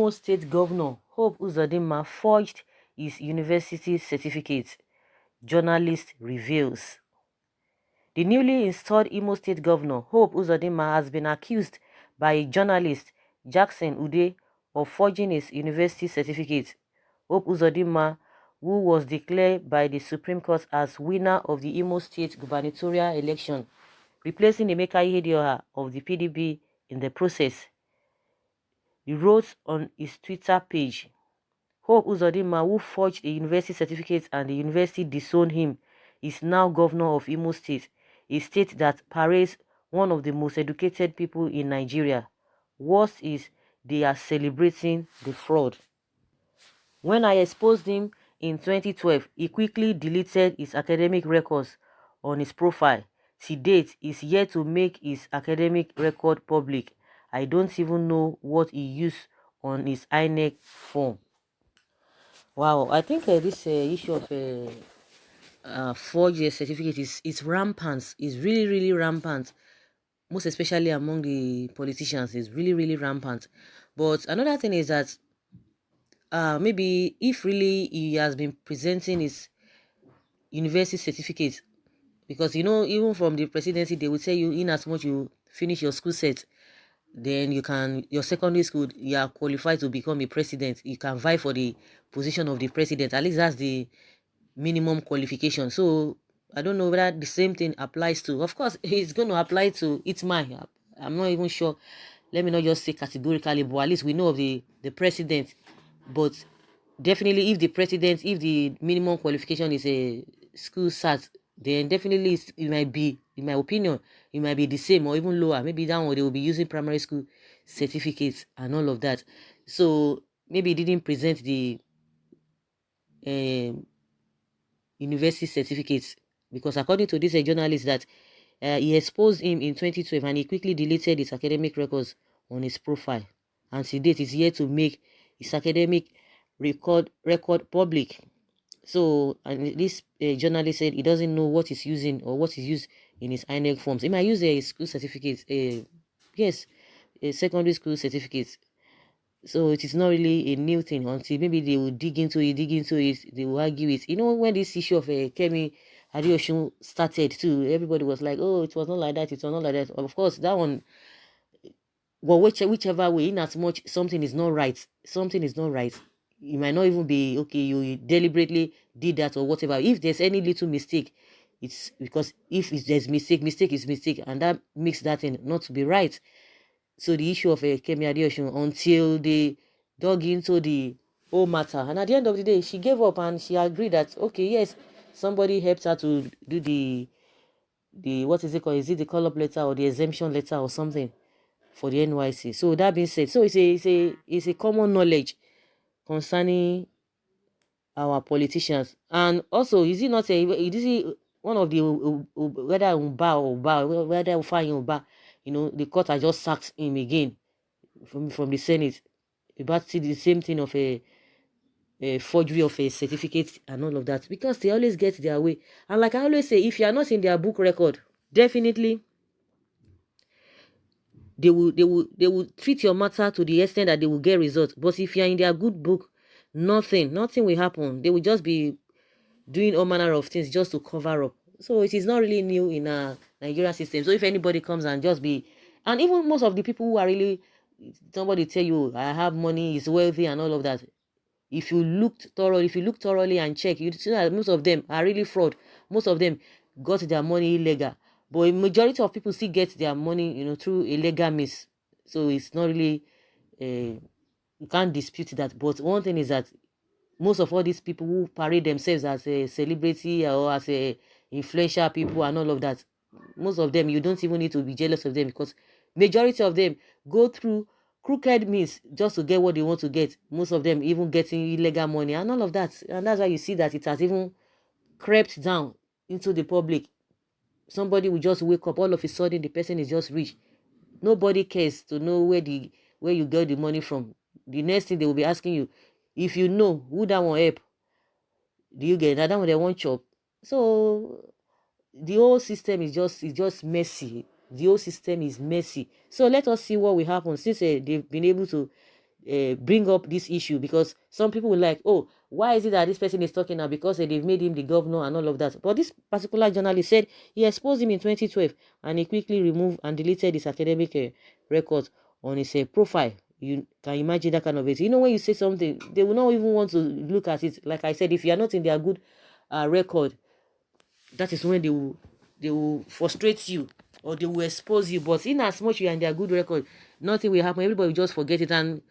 Imo State Governor Hope Uzodinma forged his university certificate, journalist reveals. The newly installed Imo State Governor Hope Uzodinma has been accused by a journalist, Jackson Ude, of forging his university certificate. Hope Uzodinma, who was declared by the Supreme Court as winner of the Imo State gubernatorial election, replacing Emeka Ihedioha of the PDP in the process. He wrote on his Twitter page, Hope Uzodinma, who forged a university certificate and the university disowned him, is now governor of Imo State, a state that parades one of the most educated people in Nigeria. Worst is, they are celebrating the fraud. When I exposed him in 2012, he quickly deleted his academic records on his profile. To date, he's yet to make his academic record public. I don't even know what he used on his INEC form. Wow, I think this issue of forged certificate is rampant. It's really rampant. Most especially among the politicians, is really rampant. But another thing is that maybe if really he has been presenting his university certificate, because even from the presidency they will tell you, in as much you finish your school set, then your secondary school, you are qualified to become a president. You can vie for the position of the president. At least that's the minimum qualification. So I don't know whether the same thing applies to, of course it's going to apply to Itma. I'm not even sure. Let me not just say categorically, but at least we know of the president. But definitely, if the minimum qualification is a school sat, then definitely it might be, in my opinion, it might be the same or even lower. Maybe that one they will be using primary school certificates and all of that. So maybe it didn't present the university certificates, because according to this journalist that he exposed him in 2012 and he quickly deleted his academic records on his profile, and to date is here to make his academic record public. So, and this journalist said he doesn't know what he's using or what is used in his INEC forms. He might use a school certificate, yes, a secondary school certificate. So it is not really a new thing until maybe they will dig into it, they will argue it. When this issue of Kemi Adeosun started too, everybody was like, oh, it was not like that, it was not like that. Of course, that one, well, whichever way, in as much something is not right, it might not even be okay, you deliberately did that or whatever. If there's any little mistake, it's because if there's mistake is mistake, and that makes that thing not to be right. So the issue of Kemi Adeosun, until they dug into the whole matter, and at the end of the day, she gave up and she agreed that okay, yes, somebody helped her to do the what is it called? Is it the call up letter or the exemption letter or something for the NYC? So that being said, so it's a common knowledge concerning our politicians. And also, is it not one of the whether whether Uba, the court has just sacked him again from the Senate about the same thing of a forgery of a certificate and all of that, because they always get their way. And like I always say, if you are not in their book record, definitely they will treat your matter to the extent that they will get results. But if you are in their good book, nothing will happen. They will just be doing all manner of things just to cover up. So it is not really new in our Nigerian system. So if anybody comes and just be, and even most of the people who are really, somebody tell you I have money, is wealthy and all of that, if you look thoroughly and check, you see that most of them are really fraud. Most of them got their money illegal, but a majority of people still get their money through illegal means. So it's not really you can't dispute that. But one thing is that most of all these people who parade themselves as a celebrity or as a influential people and all of that, most of them, you don't even need to be jealous of them, because majority of them go through crooked means just to get what they want to get. Most of them even getting illegal money and all of that. And that's why you see that it has even crept down into the public. Somebody will just wake up, all of a sudden the person is just rich. Nobody cares to know where you get the money from. The next thing they will be asking you, if you know who that one help, do you get that one they want chop? So the whole system is just messy. The whole system is messy. So let us see what will happen, since they've been able to bring up this issue, because some people will like, oh, why is it that this person is talking now? Because they've made him the governor and all of that. But this particular journalist said he exposed him in 2012 and he quickly removed and deleted his academic records on his profile. You can imagine that kind of it. You know, when you say something, they will not even want to look at it. Like I said, if you are not in their good record, that is when they will frustrate you or they will expose you. But in as much you are in their good record, nothing will happen. Everybody will just forget it. And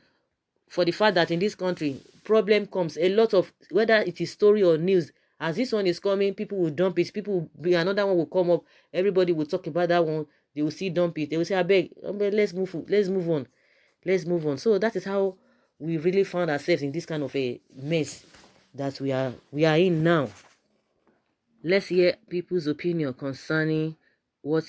for the fact that in this country, problem comes, a lot of, whether it is story or news, as this one is coming, people will dump it. People will be, another one will come up. Everybody will talk about that one. They will see dump it. They will say, I beg, let's move on. Let's move on. So that is how we really found ourselves in this kind of a mess that we are in now. Let's hear people's opinion concerning what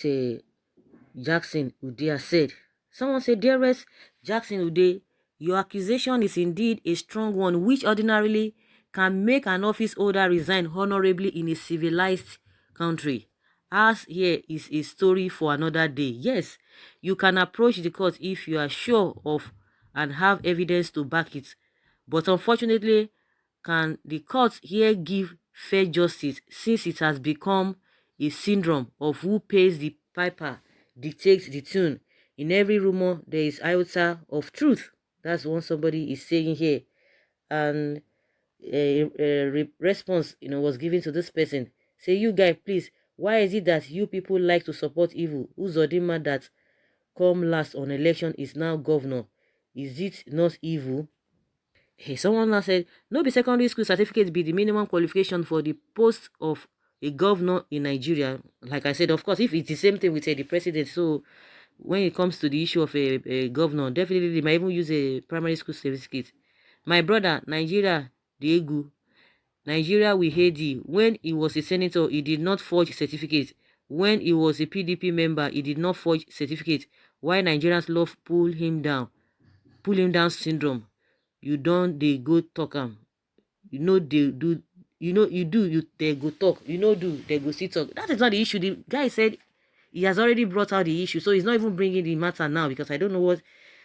Jackson Ude said. Someone said, dearest Jackson Ude, your accusation is indeed a strong one, which ordinarily can make an office holder resign honorably in a civilized country. As here is a story for another day. Yes, you can approach the court if you are sure of and have evidence to back it. But unfortunately, can the court here give fair justice, since it has become a syndrome of who pays the piper dictates the tune? In every rumor, there is iota of truth. That's what somebody is saying here. And a response, was given to this person. Say, you guy, please, why is it that you people like to support evil? Uzudinma that come last on election is now governor. Is it not evil? Hey, someone now said, no be secondary school certificate be the minimum qualification for the post of a governor in Nigeria. Like I said, of course, if it's the same thing with the president, so when it comes to the issue of a governor, definitely they might even use a primary school certificate. My brother, Nigeria, the Egu. Nigeria, we hate you. When he was a senator, he did not forge certificate. When he was a PDP member, he did not forge certificate. Why Nigerians love pull him down syndrome? You don't, they go talk they do, they go talk, do, they go see talk. That is not the issue. The guy said he has already brought out the issue, so he's not even bringing the matter now, because I don't know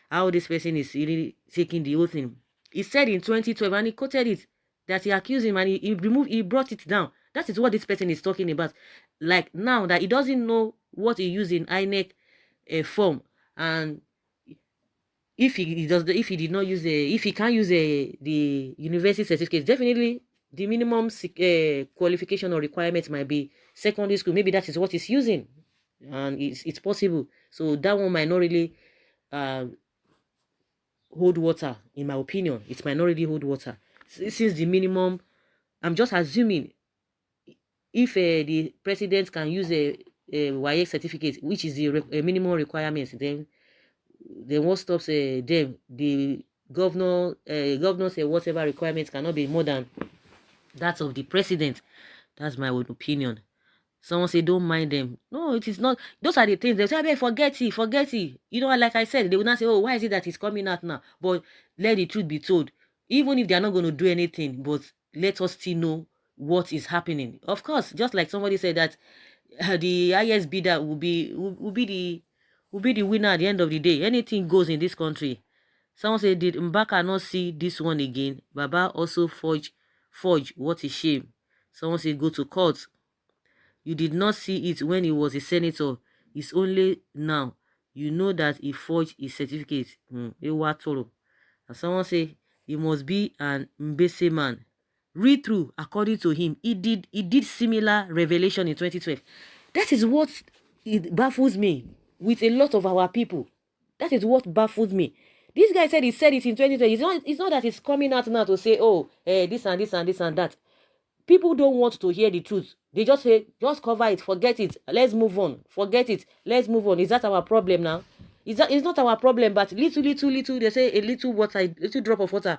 how this person is really taking the whole thing. He said in 2012, and he quoted it, that he accused him and he brought it down. That is what this person is talking about. Like now that he doesn't know what he used in INEC form, and if he can't use the university certificate, definitely the minimum qualification or requirement might be secondary school. Maybe that is what he's using, and it's possible. So that one might not really hold water, in my opinion. It might not really hold water, since the minimum, I'm just assuming, if the president can use a YX certificate, which is the minimum requirements, then what stops them? The governors whatever requirements cannot be more than that of the president. That's my own opinion. Someone say, don't mind them. No, it is not. Those are the things they say, I mean, forget it. Like I said, they will not say, oh, why is it that he's coming out now? But let the truth be told. Even if they are not going to do anything, but let us still know what is happening. Of course, just like somebody said that the highest bidder will be the winner at the end of the day. Anything goes in this country. Someone said, did Mbaka not see this one again? Baba also forge. What a shame. Someone said, go to court. You did not see it when he was a senator. It's only now. You know that he forged his certificate. And someone say, he must be an Mbese man. Read through, according to him, he did similar revelation in 2012. That is what it baffles me with a lot of our people. That is what baffles me. This guy said he said it in 2012. It's not that he's coming out now to say, oh, this and this and this and that. People don't want to hear the truth. They just say, just cover it, forget it, let's move on. Forget it, let's move on. Is that our problem now? It's not our problem, but little, they say a little water, a little drop of water,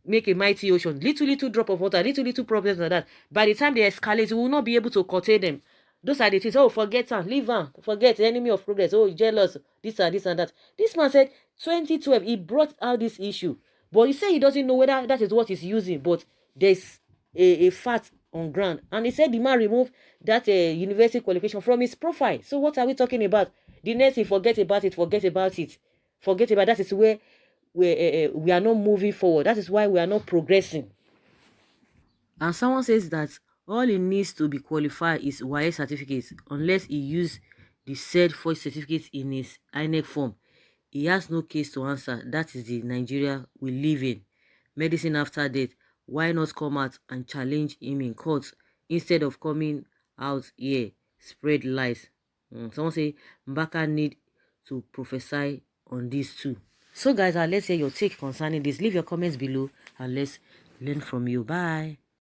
make a mighty ocean. Little drop of water, little problems like that. By the time they escalate, we will not be able to curtail them. Those are the things. Oh, forget her, leave her, forget, enemy of progress. Oh, jealous, this and that. This man said 2012, he brought out this issue. But he said he doesn't know whether that is what he's using, but there's a fact on ground. And he said the man removed that university qualification from his profile. So what are we talking about? The next thing, forget about it. That is where we are not moving forward. That is why we are not progressing. And someone says that all he needs to be qualified is YS certificate, unless he use the said F0ě certificate in his INEC form. He has no case to answer. That is the Nigeria we live in. Medicine after death. Why not come out and challenge him in court instead of coming out here, spread lies? Someone say Mbaka need to prophesy on this too. So guys, let's hear your take concerning this. Leave your comments below and let's learn from you. Bye.